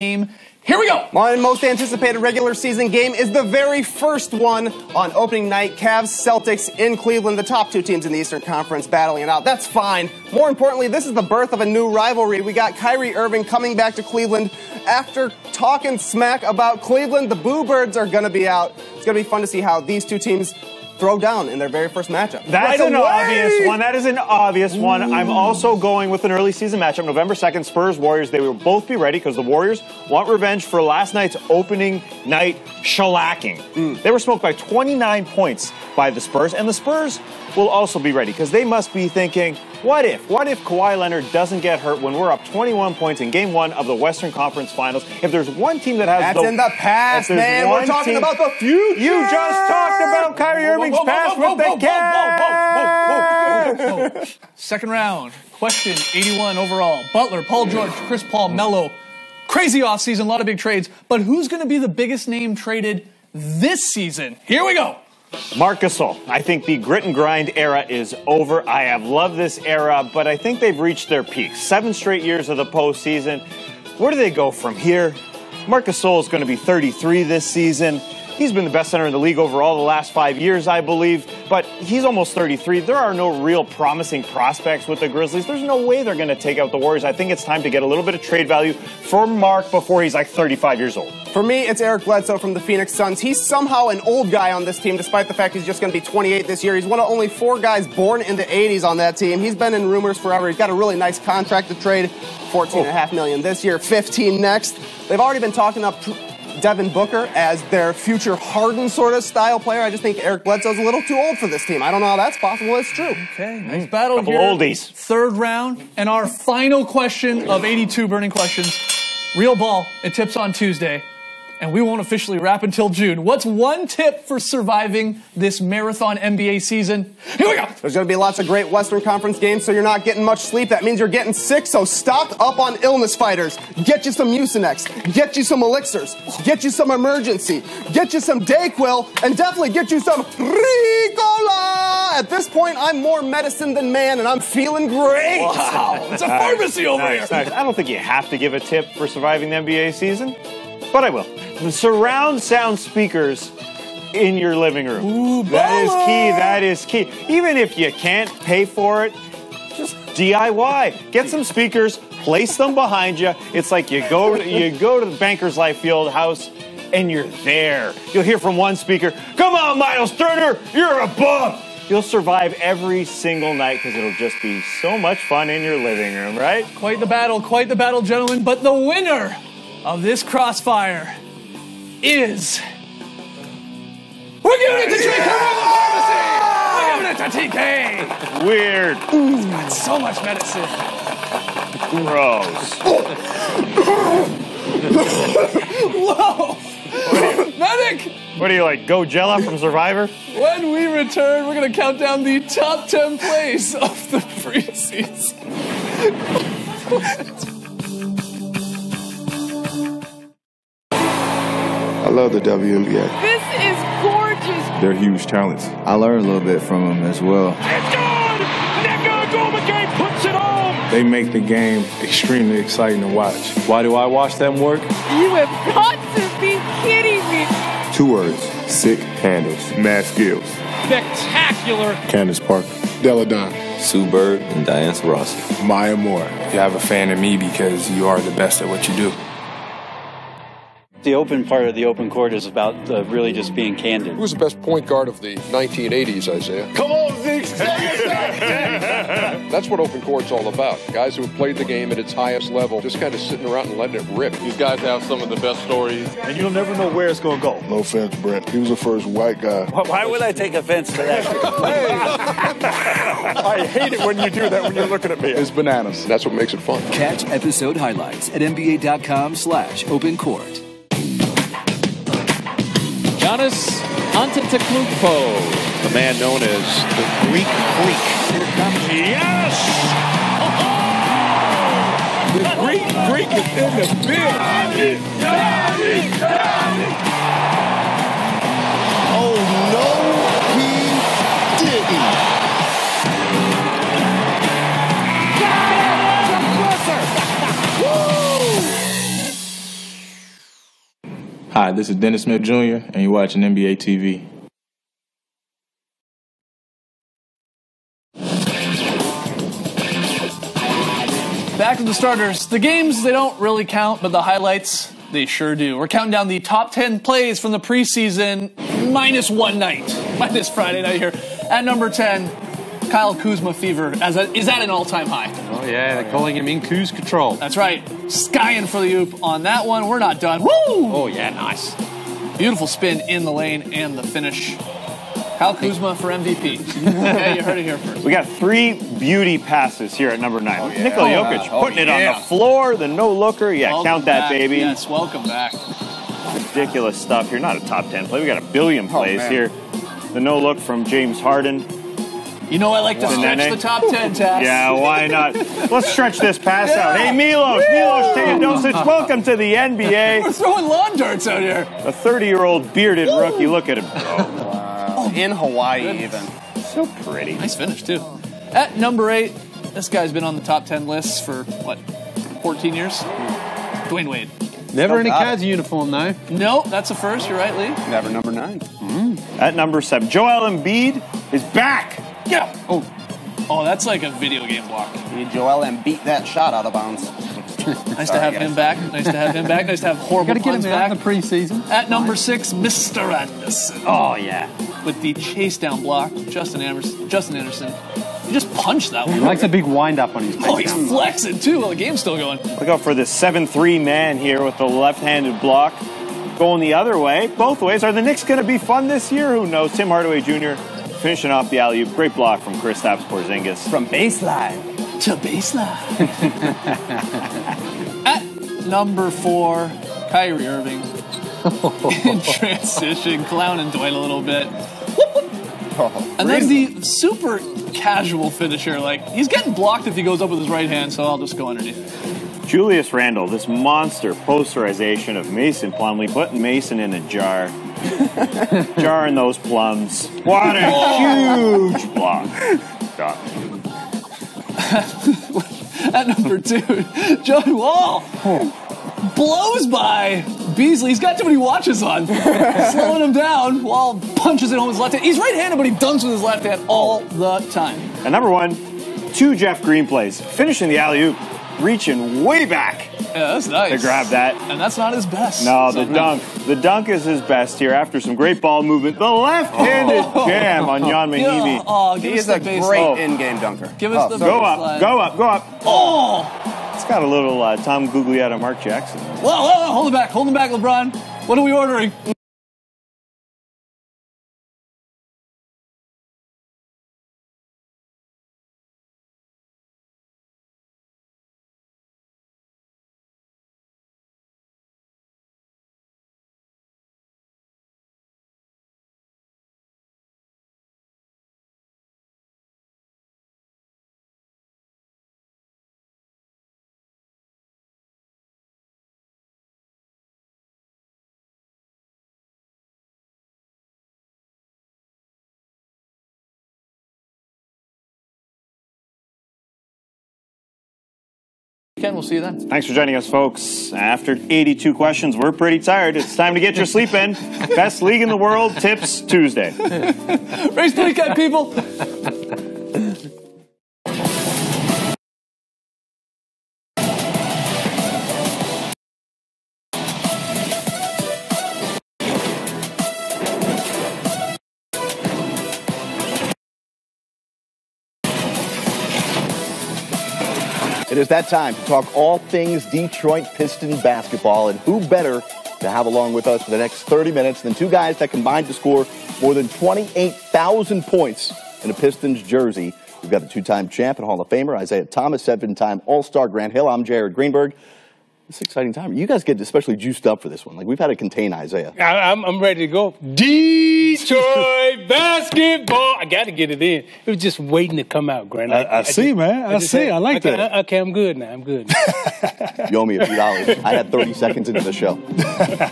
game. Here we go. My most anticipated regular season game is the very first one on opening night. Cavs, Celtics in Cleveland, the top two teams in the Eastern Conference battling it out. That's fine. More importantly, this is the birth of a new rivalry. We got Kyrie Irving coming back to Cleveland. After talking smack about Cleveland, the Boo Birds are going to be out. It's going to be fun to see how these two teams throw down in their very first matchup. That's an obvious one. That is an obvious one. I'm also going with an early season matchup, November 2nd, Spurs-Warriors. They will both be ready because the Warriors want revenge for last night's opening night shellacking. They were smoked by 29 points by the Spurs, and the Spurs will also be ready because they must be thinking, what if Kawhi Leonard doesn't get hurt when we're up 21 points in Game 1 of the Western Conference Finals? If there's one team that has That's in the past, man. We're talking about the future. You just talked about Kyrie Irving's past with the Cavs. Second round, question 81 overall. Butler, Paul George, Chris Paul, Melo. Crazy offseason, a lot of big trades. But who's going to be the biggest name traded this season? Here we go. Marc Gasol. I think the grit and grind era is over. I have loved this era, but I think they've reached their peak. 7 straight years of the postseason. Where do they go from here? Marc Gasol is going to be 33 this season. He's been the best center in the league overall the last 5 years, I believe, but he's almost 33. There are no real promising prospects with the Grizzlies. There's no way they're going to take out the Warriors. I think it's time to get a little bit of trade value for Marc before he's like 35 years old. For me, it's Eric Bledsoe from the Phoenix Suns. He's somehow an old guy on this team, despite the fact he's just going to be 28 this year. He's one of only 4 guys born in the 80s on that team. He's been in rumors forever. He's got a really nice contract to trade, $14.5 million this year, $15 next. They've already been talking up Devin Booker as their future Harden sort of style player. I just think Eric Bledsoe's a little too old for this team. I don't know how that's possible. It's true. Okay, nice battle Couple here. oldies. Third round, and our final question of 82 burning questions. Real ball, it tips on Tuesday, and we won't officially wrap until June. What's one tip for surviving this marathon NBA season? Here we go. There's going to be lots of great Western Conference games, so you're not getting much sleep. That means you're getting sick, so stock up on illness fighters. Get you some Mucinex. Get you some elixirs. Get you some emergency. Get you some Dayquil, and definitely get you some Ricola. At this point, I'm more medicine than man, and I'm feeling great. Wow, it's a pharmacy over here. Nice. I don't think you have to give a tip for surviving the NBA season, but I will. The surround sound speakers in your living room. Ooh, that is key. That is key. Even if you can't pay for it, just DIY. Get some speakers, place them behind you. It's like you go to the Bankers Life Field house and you're there. You'll hear from one speaker, "Come on, Miles Turner, you're a bum." You'll survive every single night because it'll just be so much fun in your living room, right? Quite the battle, gentlemen. But the winner of this crossfire is... We're giving it to Trey Kerr from the Pharmacy! We're giving it to TK! Weird. It's got so much medicine. Gross. Whoa! Medic! What are you, like Gojella from Survivor? When we return, we're going to count down the top 10 plays of the preseason. I love the WNBA. This is gorgeous. They're huge talents. I learned a little bit from them as well. It's good! Nneka Ogwumike puts it home! They make the game extremely exciting to watch. Why do I watch them work? You have got to be kidding me. 2 words. Sick handles. Mad skills. Spectacular. Candace Parker. Della Don. Sue Bird and Diane Taurasi. Maya Moore. You have a fan of me because you are the best at what you do. The open part of the open court is about really just being candid. Who was the best point guard of the 1980s, Isaiah? Come on, Zeke. That's what open court's all about. Guys who have played the game at its highest level, just kind of sitting around and letting it rip. These guys have some of the best stories. And you'll never know where it's going to go. No offense, Brent. He was the first white guy. Why would I take offense to that? I hate it when you do that when you're looking at me. It's bananas. That's what makes it fun. Catch episode highlights at NBA.com/opencourt. Giannis Antetokounmpo, the man known as the Greek Freak. Here comes Giannis. The Greek Freak is in the building. Oh, no, he didn't. Got it! Woo! Hi, this is Dennis Smith Jr., and you're watching NBA TV. Back to the starters. The games, they don't really count, but the highlights, they sure do. We're counting down the top 10 plays from the preseason minus one night, minus Friday night here. At number 10, Kyle Kuzma fever is at an all-time high. Oh, yeah, they're calling him in Kuz control. That's right. Skying for the oop on that one. We're not done. Woo! Oh, yeah, nice. Beautiful spin in the lane and the finish. Kyle Kuzma for MVP. Yeah, you heard it here first. We got 3 beauty passes here at number 9. Nikola Jokic putting it on the floor, the no-looker. Yeah, welcome count that, baby. Yes, welcome back. Ridiculous stuff here. Not a top 10 play. We got a billion plays here. The no-look from James Harden. You know I like to stretch the top 10, Taz. Yeah, why not? Let's stretch this pass out. Hey, Milos, take a dosage. Welcome to the NBA. We're throwing lawn darts out here. A 30-year-old bearded rookie. Look at him, bro. In Hawaii, even. So pretty. Nice finish, too. At number 8, this guy's been on the top 10 lists for, what, 14 years? Dwayne Wade. Never in a Cavs uniform, though. No, that's a first. You're right, Lee. Never number 9. At number 7, Joel Embiid is back. Yeah. Oh, that's like a video game block. Joel Embiid that shot out of bounds. Nice to have him back. Nice to have him back. Nice to have horrible Got to get him back. out in the preseason. At number 6, Mr. Anderson. Oh, yeah. With the chase down block, Justin Anderson. He just punched that one. He likes a big wind up on his face. Oh, he's flexing too while the game's still going. Look out for this 7-3 man here with the left-handed block. Going the other way, both ways. Are the Knicks going to be fun this year? Who knows? Tim Hardaway Jr. finishing off the alley-oop. Great block from Kristaps Porzingis. From baseline to baseline. At number 4, Kyrie Irving. In transition, clowning Dwight a little bit. And then the super casual finisher. Like, he's getting blocked if he goes up with his right hand, so I'll just go underneath. Julius Randle, this monster posterization of Mason Plumlee, putting Mason in a jar. Jarring those plums. What a huge block. At number 2, John Wall blows by Beasley. He's got too many watches on. Slowing him down. Wall punches it home with his left hand. He's right-handed, but he dunks with his left hand all the time. And number 1, 2 Jeff Green plays. Finishing the alley-oop. Reaching way back. Yeah, that's nice. To grab that. And that's not his best. No, the dunk. The dunk is his best here after some great ball movement. The left-handed jam on Jan Mahibi. Yeah. Oh, he is a great in-game dunker. Give us the go up, go up, go up. Oh! It's got a little Tom Gugliotta, Mark Jackson. Whoa, hold him back, LeBron. What are we ordering? Ken, we'll see you then. Thanks for joining us, folks. After 82 questions, we're pretty tired. It's time to get your sleep in. Best league in the world, Tips Tuesday. Race the weekend, people. It is that time to talk all things Detroit Pistons basketball, and who better to have along with us for the next 30 minutes than 2 guys that combined to score more than 28,000 points in a Pistons jersey. We've got the 2-time champ and Hall of Famer Isaiah Thomas, 7-time All-Star Grant Hill. I'm Jared Greenberg. It's an exciting time. You guys get especially juiced up for this one. Like, we've had to contain Isaiah. I'm ready to go. Detroit basketball. I got to get it in. It was just waiting to come out, Grant. I see, man. I see. I like that. Okay, I'm good now. I'm good. You owe me a few dollars. I had 30 seconds into the show.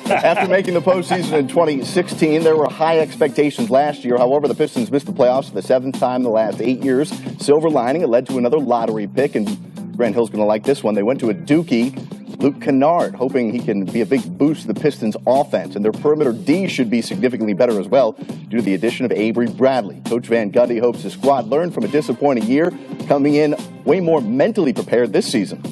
After making the postseason in 2016, there were high expectations last year. However, the Pistons missed the playoffs for the 7th time in the last 8 years. Silver lining, it led to another lottery pick, and Grant Hill's going to like this one. They went to a Dookie Luke Kennard, hoping he can be a big boost to the Pistons' offense. And their perimeter D should be significantly better as well due to the addition of Avery Bradley. Coach Van Gundy hopes his squad learned from a disappointing year, coming in way more mentally prepared this season.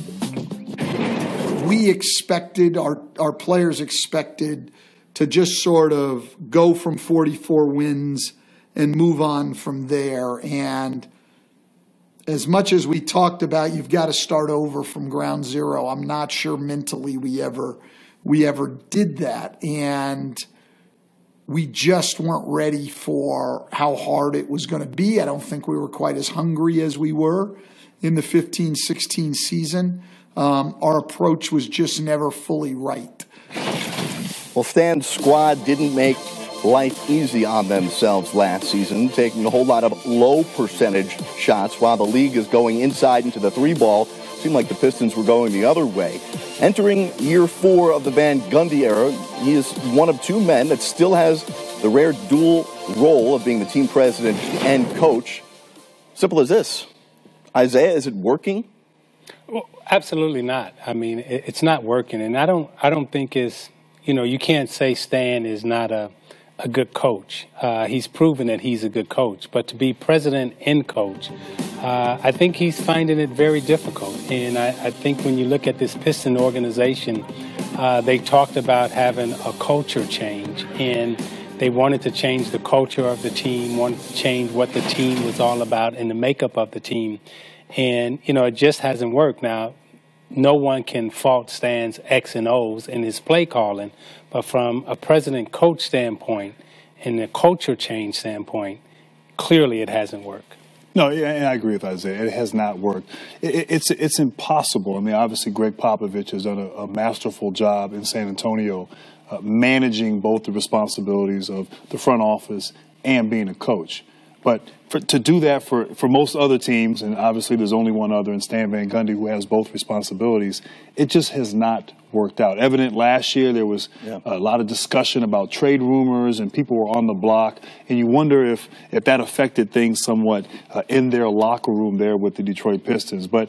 We expected, our players expected, to just sort of go from 44 wins and move on from there. And as much as we talked about, you've got to start over from ground zero, I'm not sure mentally we ever did that. And we just weren't ready for how hard it was going to be. I don't think we were quite as hungry as we were in the 15-16 season. Our approach was just never fully right. Well, Stan's squad didn't make life easy on themselves last season, taking a whole lot of low percentage shots while the league is going inside into the three ball. Seemed like the Pistons were going the other way. Entering year 4 of the Van Gundy era, he is one of 2 men that still has the rare dual role of being the team president and coach. Simple as this. Isaiah, is it working? Well, absolutely not. I mean, it's not working, and I don't think it's, you can't say Stan is not a good coach. He's proven that he's a good coach. But to be president and coach, I think he's finding it very difficult. And I think when you look at this Piston organization, they talked about having a culture change. And they wanted to change the culture of the team, wanted to change what the team was all about and the makeup of the team. And, it just hasn't worked. Now, no one can fault Stan's X and O's in his play calling, but from a president-coach standpoint and a culture change standpoint, clearly it hasn't worked. No, and I agree with Isaiah. It has not worked. It's impossible. I mean, obviously, Greg Popovich has done a masterful job in San Antonio managing both the responsibilities of the front office and being a coach. But to do that for most other teams, and obviously there's only one other in Stan Van Gundy who has both responsibilities, it just has not worked out. Evident last year there was a lot of discussion about trade rumors and people were on the block, and you wonder if that affected things somewhat in their locker room there with the Detroit Pistons. But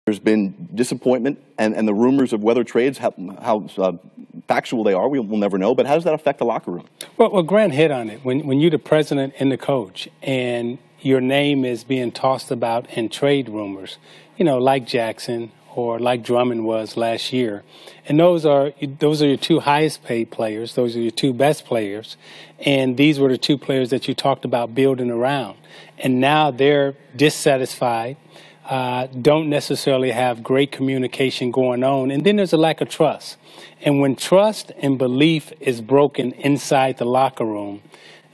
there's been disappointment, and the rumors of whether trades, how factual they are, we'll never know. But how does that affect the locker room? Well, Grant hit on it. When you're the president and the coach, and your name is being tossed about in trade rumors, like Jackson or like Drummond was last year, and those are your 2 highest paid players. Those are your 2 best players, and these were the 2 players that you talked about building around, and now they're dissatisfied. Don't necessarily have great communication going on. And then there's a lack of trust. And when trust and belief is broken inside the locker room,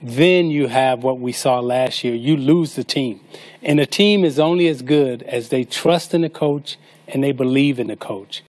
then you have what we saw last year. You lose the team. And a team is only as good as they trust in the coach and they believe in the coach.